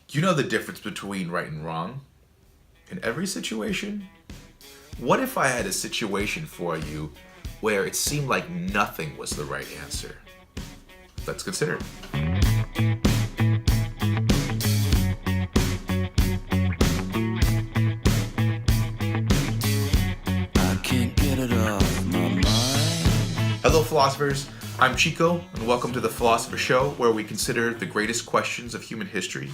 You know the difference between right and wrong in every situation? What if I had a situation for you where it seemed like nothing was the right answer? Let's consider it. I can't get it off my mind. Hello, philosophers. I'm Chico, and welcome to the Philosopher Show, where we consider the greatest questions of human history.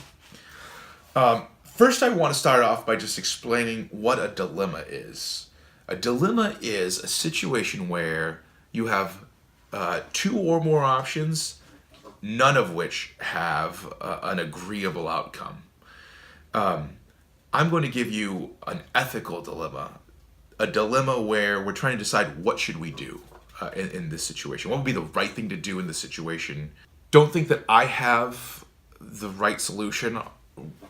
First, I want to start off by just explaining what a dilemma is. A dilemma is a situation where you have two or more options, none of which have an agreeable outcome. I'm going to give you an ethical dilemma, a dilemma where we're trying to decide what should we do in this situation. What would be the right thing to do in this situation? Don't think that I have the right solution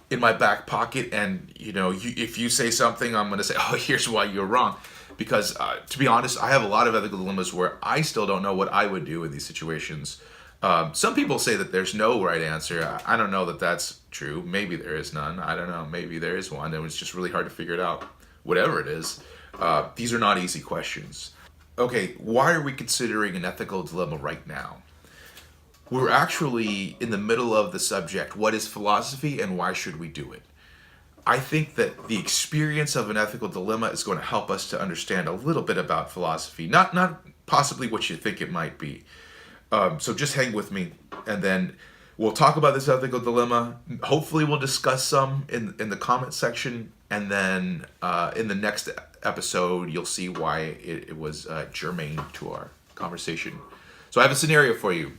in my back pocket, and if you say something, I'm going to say, oh, here's why you're wrong. Because to be honest, I have a lot of ethical dilemmas where I still don't know what I would do in these situations. Some people say that there's no right answer. I don't know that that's true. Maybe there is none. I don't know. Maybe there is one. And it's just really hard to figure it out. Whatever it is, these are not easy questions. Okay, why are we considering an ethical dilemma right now? We're actually in the middle of the subject, what is philosophy and why should we do it? I think that the experience of an ethical dilemma is going to help us to understand a little bit about philosophy, not possibly what you think it might be. So just hang with me, and then we'll talk about this ethical dilemma. Hopefully we'll discuss some in the comment section, and then in the next episode you'll see why it was germane to our conversation. So I have a scenario for you,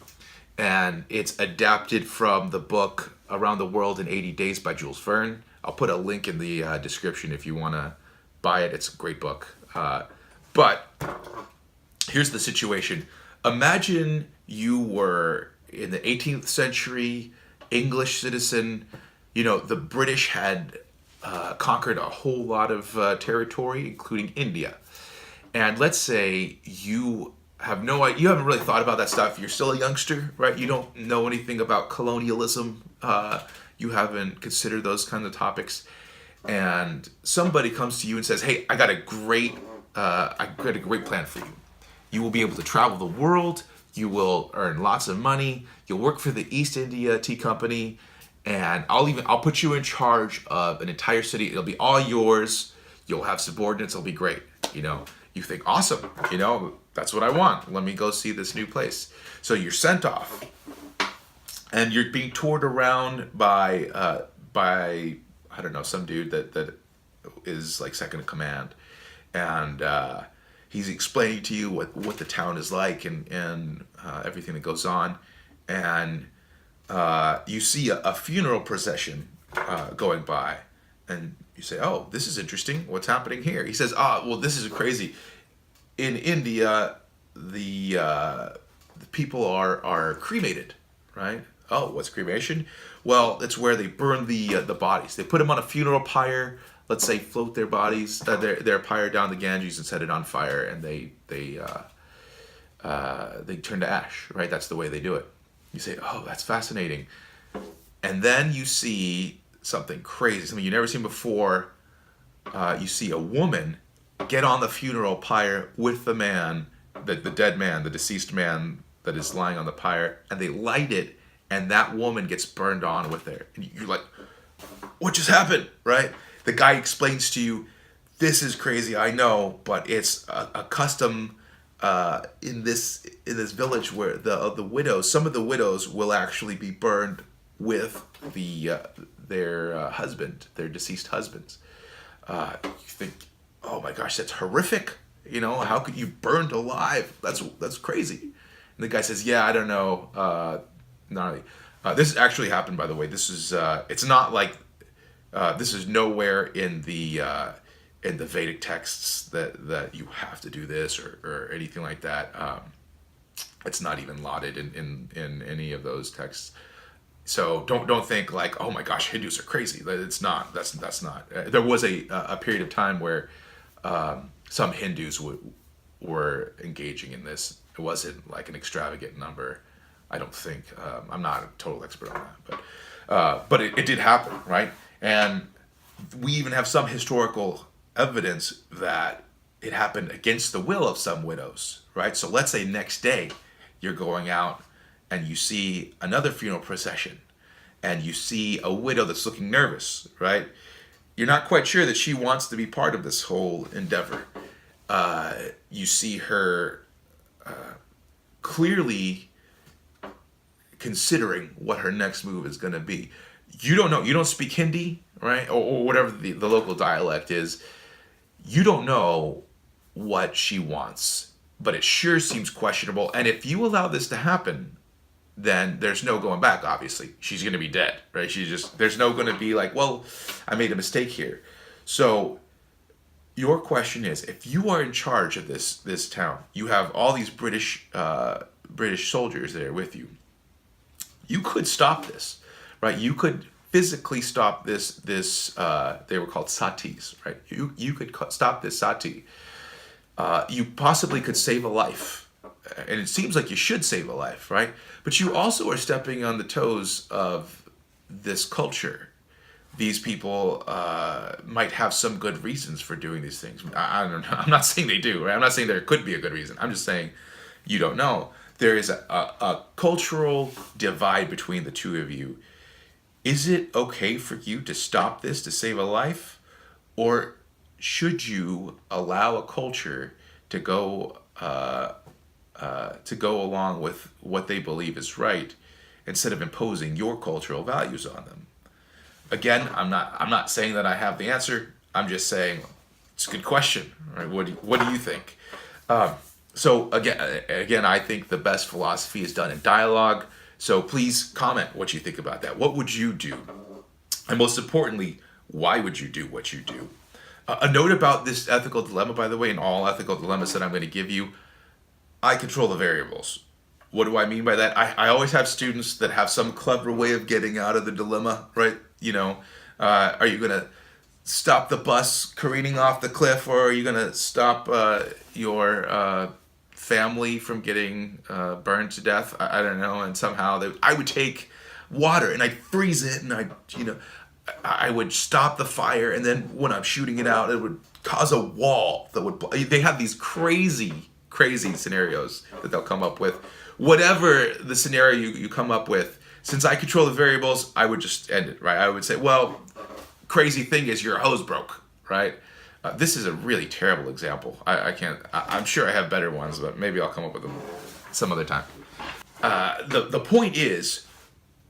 and it's adapted from the book Around the World in 80 Days by Jules Verne. I'll put a link in the description if you want to buy it. It's a great book. But here's the situation. Imagine you were in the 18th century, English citizen. The British had conquered a whole lot of territory, including India. And let's say you haven't really thought about that stuff. You're still a youngster, right? You don't know anything about colonialism. You haven't considered those kinds of topics. And somebody comes to you and says, hey, I got a great plan for you. You will be able to travel the world. You will earn lots of money. You'll work for the East India Tea Company, and I'll put you in charge of an entire city. It'll be all yours. You'll have subordinates. It'll be great. You think, awesome. That's what I want. Let me go see this new place. So you're sent off, and you're being toured around by I don't know, some dude that is like second in command, and he's explaining to you what the town is like and everything that goes on. And you see a funeral procession going by, and you say, oh, this is interesting. What's happening here? He says, well, this is crazy. In India, the people are cremated, right? Oh, what's cremation? Well, it's where they burn the bodies. They put them on a funeral pyre. Let's say float their bodies, their pyre down the Ganges and set it on fire, and they turn to ash, right? That's the way they do it. You say, oh, that's fascinating. And then you see something crazy, something you've never seen before. You see a woman get on the funeral pyre with the man, the dead man, the deceased man that is lying on the pyre, and they light it, and that woman gets burned on with it. And you're like, what just happened, right? The guy explains to you, this is crazy, I know, but it's a custom in this village where the widows, some of the widows will actually be burned with their husband, their deceased husbands. You think, oh my gosh, that's horrific. How could you burned alive? That's crazy. And the guy says, yeah, I don't know. Gnarly. This actually happened, by the way. This is it's not like this is nowhere in the Vedic texts that you have to do this or anything like that. It's not even lauded in any of those texts. So don't think like, oh my gosh, Hindus are crazy. It's not. That's not. There was a period of time where some Hindus were engaging in this. It wasn't like an extravagant number. I don't think. I'm not a total expert on that, But it did happen, right? And we even have some historical evidence that it happened against the will of some widows, right? So let's say next day you're going out and you see another funeral procession and you see a widow that's looking nervous, right? You're not quite sure that she wants to be part of this whole endeavor. You see her clearly considering what her next move is going to be. You don't know. You don't speak Hindi, right? Or whatever the local dialect is. You don't know what she wants, but it sure seems questionable. And if you allow this to happen, then there's no going back, obviously. She's going to be dead, right? There's no going to be like, well, I made a mistake here. So your question is, if you are in charge of this town, you have all these British soldiers there with you, you could stop this, right? You could physically stop this they were called satis, right? You could stop this sati. You possibly could save a life. And it seems like you should save a life, right? But you also are stepping on the toes of this culture. These people might have some good reasons for doing these things. I don't know. I'm not saying they do, right? I'm not saying there could be a good reason. I'm just saying you don't know. There is a cultural divide between the two of you. Is it okay for you to stop this to save a life? Or should you allow a culture to go along with what they believe is right instead of imposing your cultural values on them? Again, I'm not saying that I have the answer. I'm just saying it's a good question, right? What do you think? So again, I think the best philosophy is done in dialogue. So please comment what you think about that. What would you do? And most importantly, why would you do what you do? A note about this ethical dilemma, by the way, and all ethical dilemmas that I'm going to give you, I control the variables. What do I mean by that? I always have students that have some clever way of getting out of the dilemma, right? Are you going to stop the bus careening off the cliff, or are you going to stop your family from getting burned to death? I don't know. And somehow I would take water and I'd freeze it, and I would stop the fire, and then when I'm shooting it out, it would cause a wall that would. They have these crazy scenarios that they'll come up with. Whatever the scenario you come up with, since I control the variables, I would just end it, right? I would say, well, crazy thing is your hose broke, right? This is a really terrible example. I can't. I'm sure I have better ones, but maybe I'll come up with them some other time. The point is,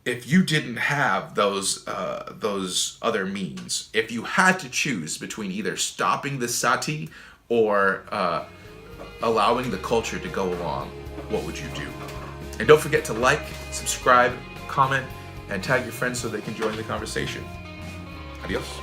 if you didn't have those other means, if you had to choose between either stopping the sati or allowing the culture to go along, what would you do? And don't forget to like, subscribe, comment, and tag your friends so they can join the conversation. Adios.